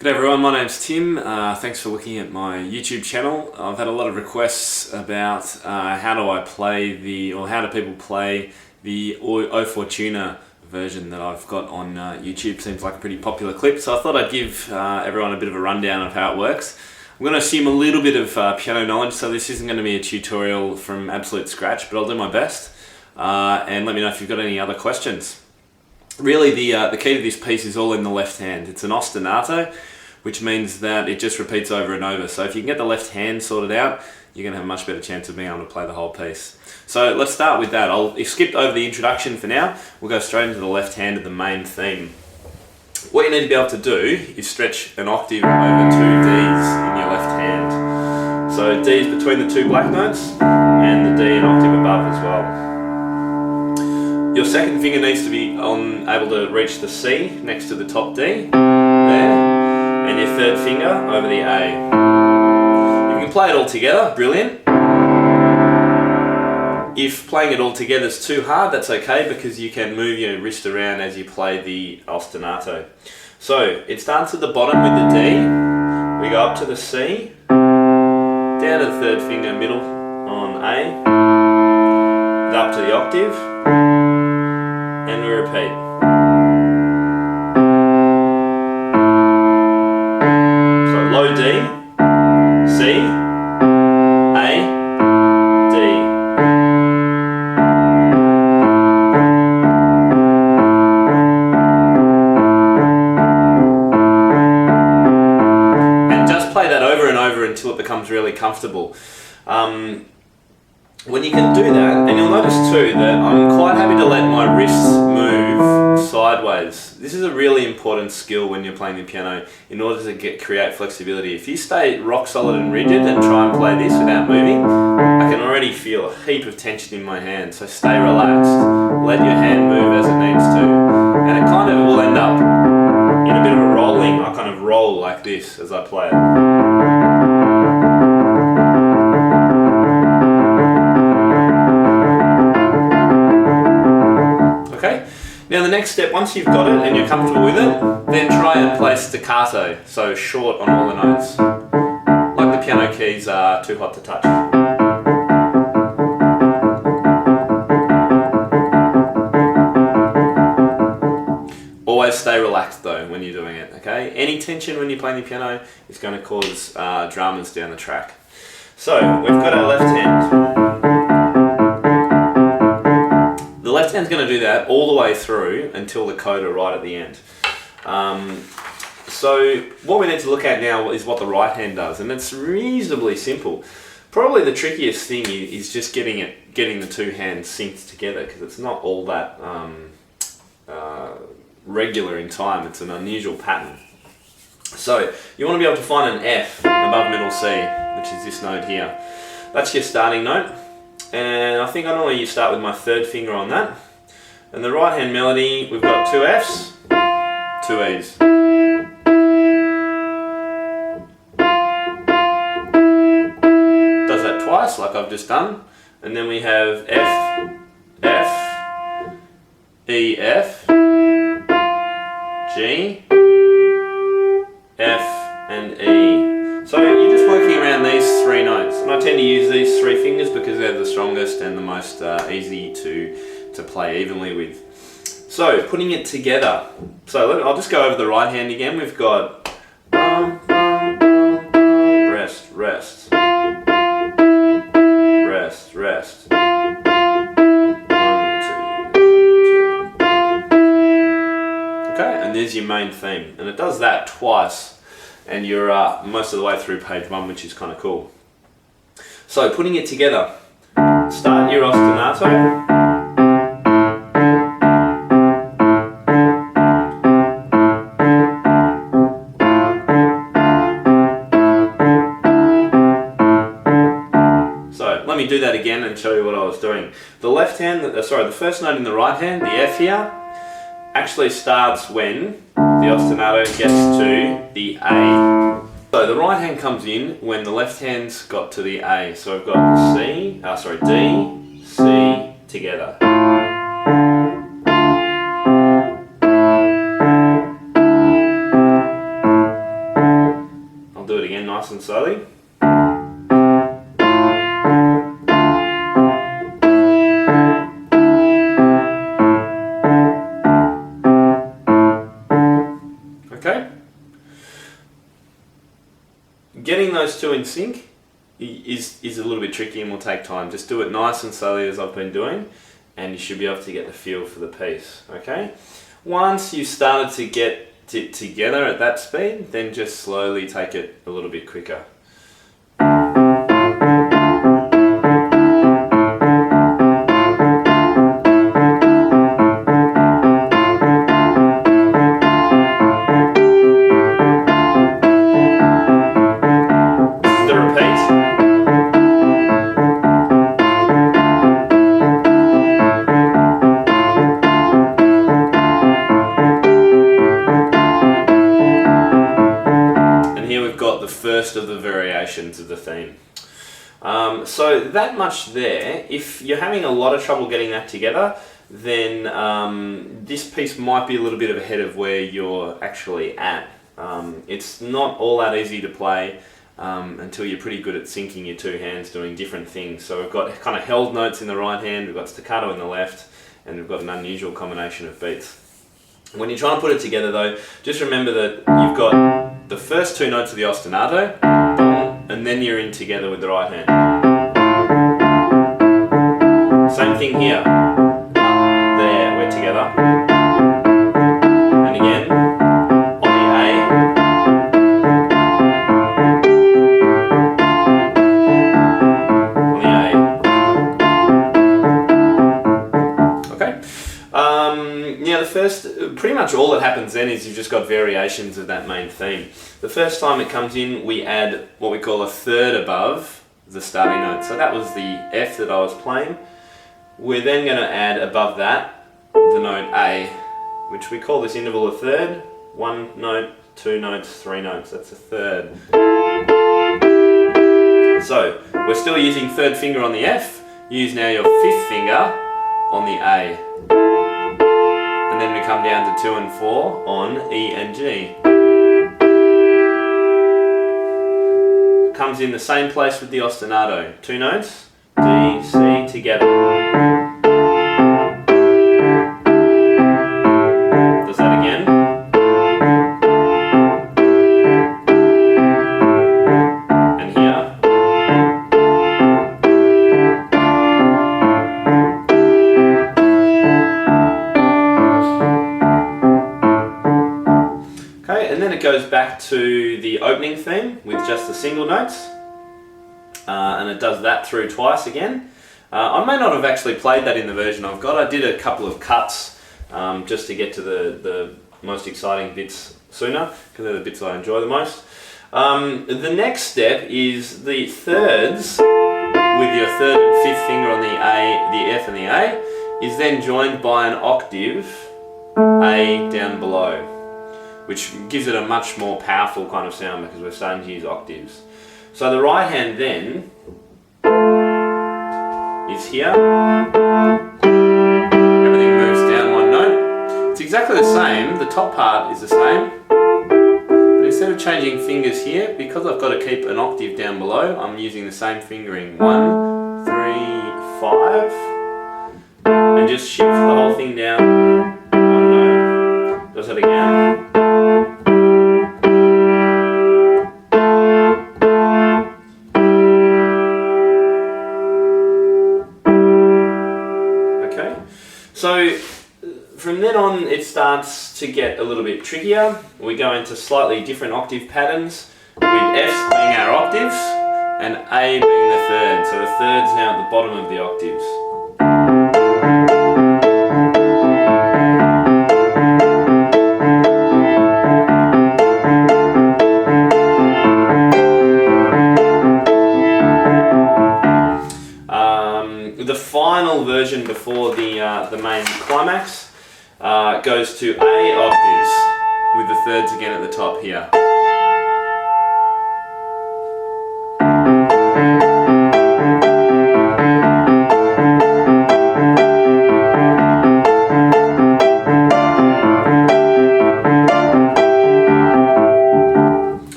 G'day everyone, my name's Tim. Thanks for looking at my YouTube channel. I've had a lot of requests about how do people play the O Fortuna version that I've got on YouTube. Seems like a pretty popular clip, so I thought I'd give everyone a bit of a rundown of how it works. I'm going to assume a little bit of piano knowledge, so this isn't going to be a tutorial from absolute scratch, but I'll do my best. And let me know if you've got any other questions. Really, the key to this piece is all in the left hand. It's an ostinato, which means that it just repeats over and over. So if you can get the left hand sorted out, you're going to have a much better chance of being able to play the whole piece. So let's start with that. I've skipped over the introduction for now. We'll go straight into the left hand of the main theme. What you need to be able to do is stretch an octave over two Ds in your left hand. So D is between the two black notes, and the D an octave above as well. Your second finger needs to be able to reach the C next to the top D, there, and your third finger over the A. If you can play it all together, brilliant. If playing it all together is too hard, that's okay, because you can move your wrist around as you play the ostinato. So it starts at the bottom with the D, we go up to the C, down to the third finger middle on A, up to the octave, and we repeat. So low D, C, A, D. And just play that over and over until it becomes really comfortable. When you can do that, and you'll notice too that I'm quite happy to let my wrists move sideways. This is a really important skill when you're playing the piano in order to create flexibility. If you stay rock solid and rigid and try and play this without moving, I can already feel a heap of tension in my hand. So stay relaxed, let your hand move as it needs to, and it kind of will end up in a bit of a rolling. I kind of roll like this as I play it. Now the next step, once you've got it and you're comfortable with it, then try and play staccato, so short on all the notes. Like the piano keys are too hot to touch. Always stay relaxed though when you're doing it, okay? Any tension when you're playing the piano is going to cause dramas down the track. So, we've got our left hand. The left hand's going to do that all the way through until the coda right at the end. So what we need to look at now is what the right hand does, and it's reasonably simple. Probably the trickiest thing is just getting the two hands synced together, because it's not all that regular in time. It's an unusual pattern. So you want to be able to find an F above middle C, which is this note here. That's your starting note. And I think I normally start with my third finger on that. And the right hand melody, we've got two Fs, two E's. Does that twice, like I've just done. And then we have F, F, E, F, G, F, and E. So you're just working around these three notes, and I tend to use these three fingers because they're the strongest and the most easy to play evenly with. So putting it together, so I'll just go over the right hand again. We've got rest, rest, rest, rest. 1, 2, 1, 2. Okay, and there's your main theme, and it does that twice. And you're most of the way through page 1, which is kind of cool. So putting it together, start your ostinato. So let me do that again and show you what I was doing. The left hand, the first note in the right hand, the F here, actually starts when the ostinato gets to the A. So the right hand comes in when the left hand's got to the A. So I've got D, C together. nice and slowly. Okay. Getting those two in sync is a little bit tricky and will take time. Just do it nice and slowly as I've been doing, and you should be able to get the feel for the piece. Okay. Once you've started to get it together at that speed, then just slowly take it a little bit quicker. First of the variations of the theme. So that much there. If you're having a lot of trouble getting that together, then this piece might be a little bit ahead of where you're actually at. It's not all that easy to play until you're pretty good at syncing your two hands doing different things. So we've got kind of held notes in the right hand, we've got staccato in the left, and we've got an unusual combination of beats. When you're trying to put it together though, just remember that you've got the first two notes of the ostinato, and then you're in together with the right hand. Same thing here. There, we're together. And again, on the A. On the A. Okay. Yeah, the first, pretty much all that happens then is you've just got variations of that main theme. The first time it comes in, we add what we call a third above the starting note. So that was the F that I was playing. We're then going to add above that the note A, which we call this interval a third. One note, two notes, three notes, that's a third. So we're still using third finger on the F. Use now your fifth finger on the A. And then we come down to 2 and 4 on E and G. Comes in the same place with the ostinato. Two notes, D, C together. Does that again. And here. And then it goes back to the opening theme with just the single notes, and it does that through twice again. I may not have actually played that in the version I've got. I did a couple of cuts just to get to the most exciting bits sooner, because they're the bits I enjoy the most. The next step is the thirds with your third and fifth finger on the A, the F and the A, is then joined by an octave A down below, which gives it a much more powerful kind of sound because we're starting to use octaves. So the right hand then is here. Everything moves down one note. It's exactly the same, the top part is the same, but instead of changing fingers here, because I've got to keep an octave down below, I'm using the same fingering, 1, 3, 5, and just shift the whole thing down one note. Does it again. So from then on it starts to get a little bit trickier. We go into slightly different octave patterns, with F's being our octaves and A being the third. So the third's now at the bottom of the octaves. The final version before the main climax goes to A octaves with the thirds again at the top here.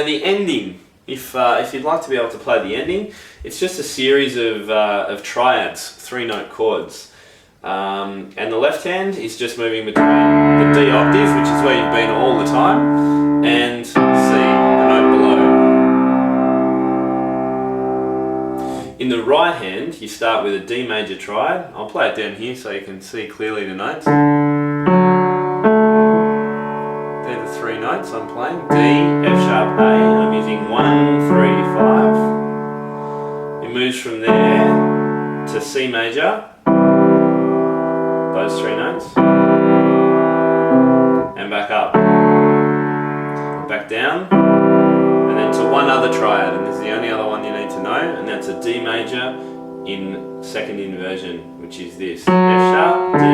So the ending, if you'd like to be able to play the ending, it's just a series of triads, 3-note chords. And the left hand is just moving between the D octave, which is where you've been all the time, and C, the note below. In the right hand, you start with a D major triad. I'll play it down here so you can see clearly the notes. They're the 3 notes I'm playing. D, F sharp, A, and I'm using 1, 3, 5. It moves from there to C major, those 3 notes, and back up, back down, and then to one other triad, and this is the only other one you need to know, and that's a D major in second inversion, which is this, F sharp, D, A,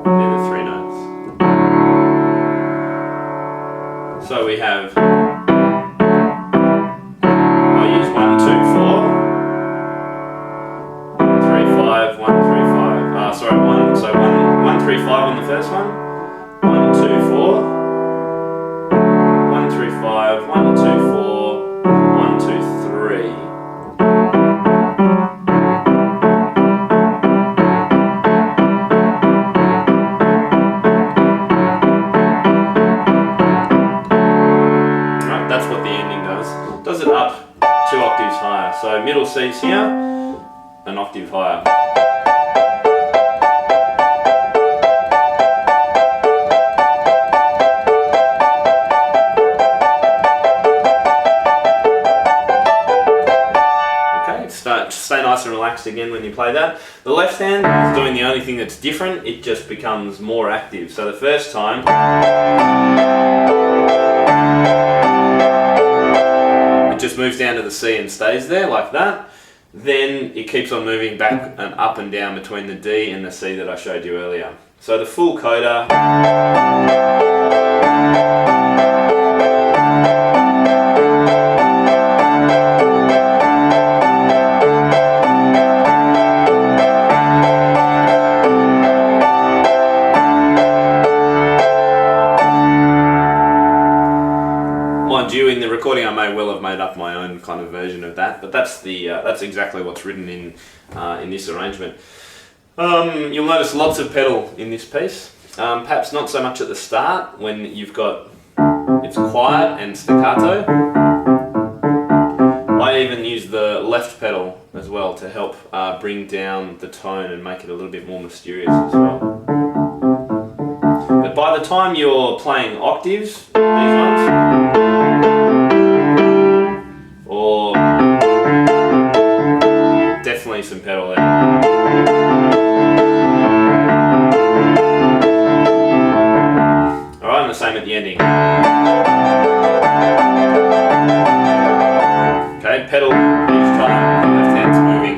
they're the 3 notes. So we have, I'll use 1, 2, 4, 3, 5, 1, 3, 5, sorry, 1, so 1, 3, 5 on the first one, 1, 2, 4, 1, 3, 5, 1, 2, 4, 1, 2, 3. Right, that's what the ending does. Does it up 2 octaves higher. So middle C's here, an octave higher. Stay nice and relaxed again when you play that. The left hand is doing the only thing that's different, it just becomes more active. So the first time, it just moves down to the C and stays there like that. Then it keeps on moving back and up and down between the D and the C that I showed you earlier. So the full coda. In the recording I may well have made up my own kind of version of that, but that's exactly what's written in this arrangement. You'll notice lots of pedal in this piece, perhaps not so much at the start when you've got it's quiet and staccato. I even use the left pedal as well to help bring down the tone and make it a little bit more mysterious as well. But by the time you're playing octaves, these ones, or definitely some pedal there. Alright, and the same at the ending. Okay, pedal each time the left hand's moving.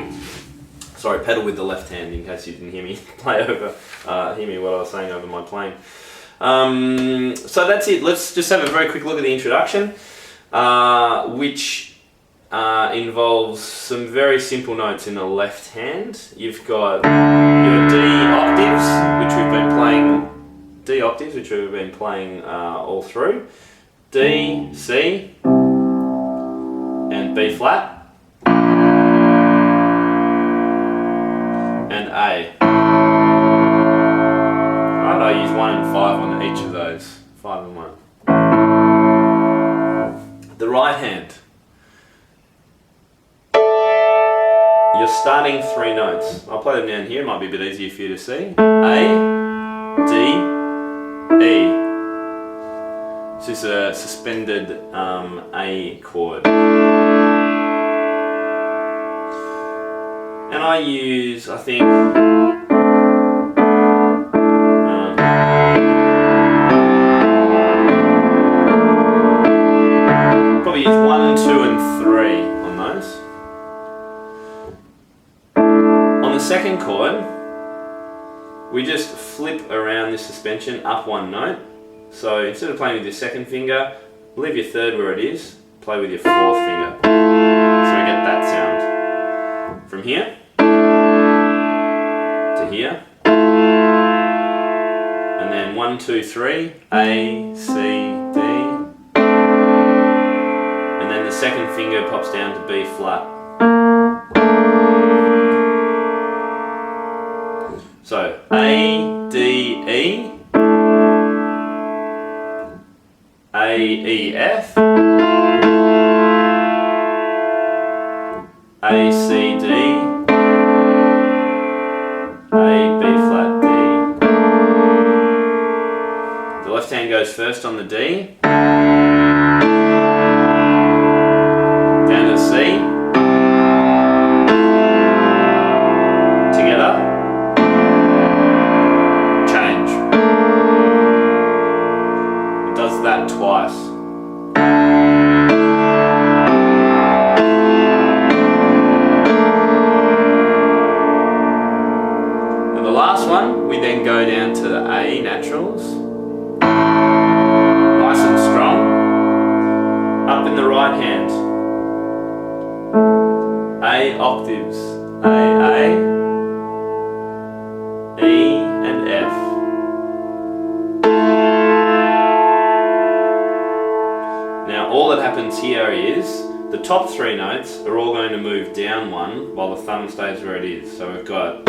Sorry, pedal with the left hand in case you didn't hear me hear me what I was saying over my playing. So that's it. Let's just have a very quick look at the introduction, which involves some very simple notes in the left hand. You've got your D octaves, which we've been playing all through. D, C, and B flat, and A. Right, I use 1 and 5 on each of those. 5 and 1. The right hand. You're starting 3 notes. I'll play them down here, it might be a bit easier for you to see. A, D, E. This is a suspended A chord. And I use, I think, probably use 1 and 2 and 3 on those. On the second chord, we just flip around this suspension up 1 note. So instead of playing with your second finger, leave your third where it is, play with your 4th finger. So we get that sound. From here to here, and then went 1, 2, 3, A, C, D, and then the second finger pops down to B flat. So A, D, E, A, E, F, A, C, D, A, B flat, D. The left hand goes first on the D, down to C, together, change. It does that twice. And the last one, we then go down to the A naturals. Nice and strong. Up in the right hand. A octaves. A, E and F. Now all that happens here is the top three notes are all going to move down one while the thumb stays where it is. So we've got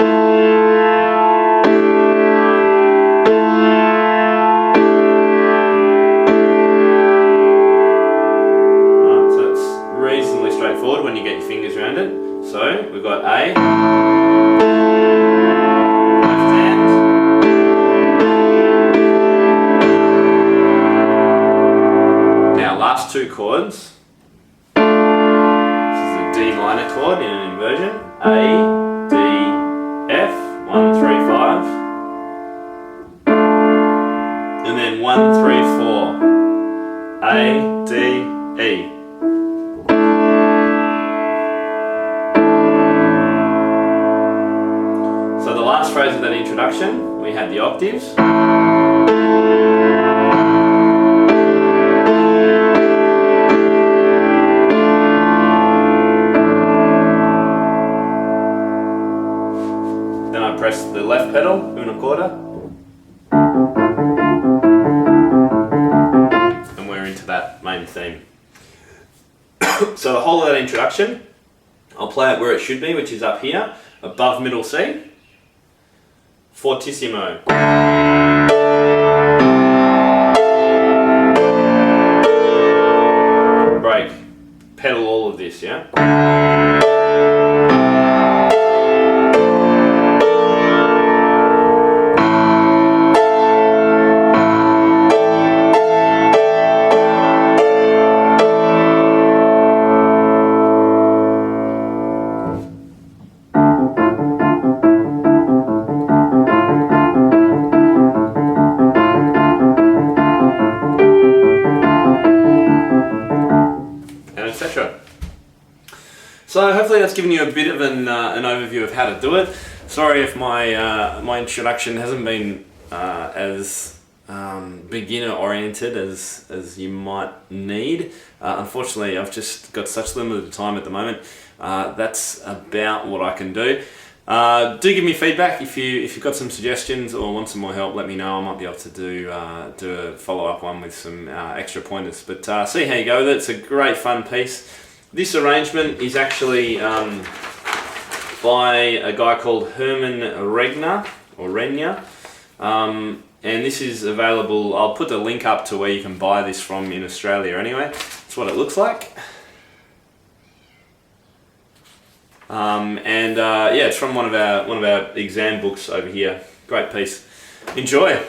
straightforward when you get your fingers around it. So we've got A, left hand, now last two chords. This is a D minor chord in an inversion. A, D, F, 1, 3, 5, and then 1, 3, 4, A, D, E. So the last phrase of that introduction, we had the octaves. Then I press the left pedal, una quarta. And we're into that main theme. So the whole of that introduction, I'll play it where it should be, which is up here, above middle C. Fortissimo. Break. Pedal all of this, yeah? So hopefully that's given you a bit of an overview of how to do it. Sorry if my my introduction hasn't been as beginner oriented as you might need. Unfortunately, I've just got such limited time at the moment. That's about what I can do. Do give me feedback if you've got some suggestions or want some more help. Let me know. I might be able to do a follow-up one with some extra pointers. But see how you go with it. It's a great fun piece. This arrangement is actually by a guy called Herman Regner or Renya, and this is available. I'll put the link up to where you can buy this from in Australia. Anyway, that's what it looks like. Yeah, it's from one of our exam books over here. Great piece. Enjoy.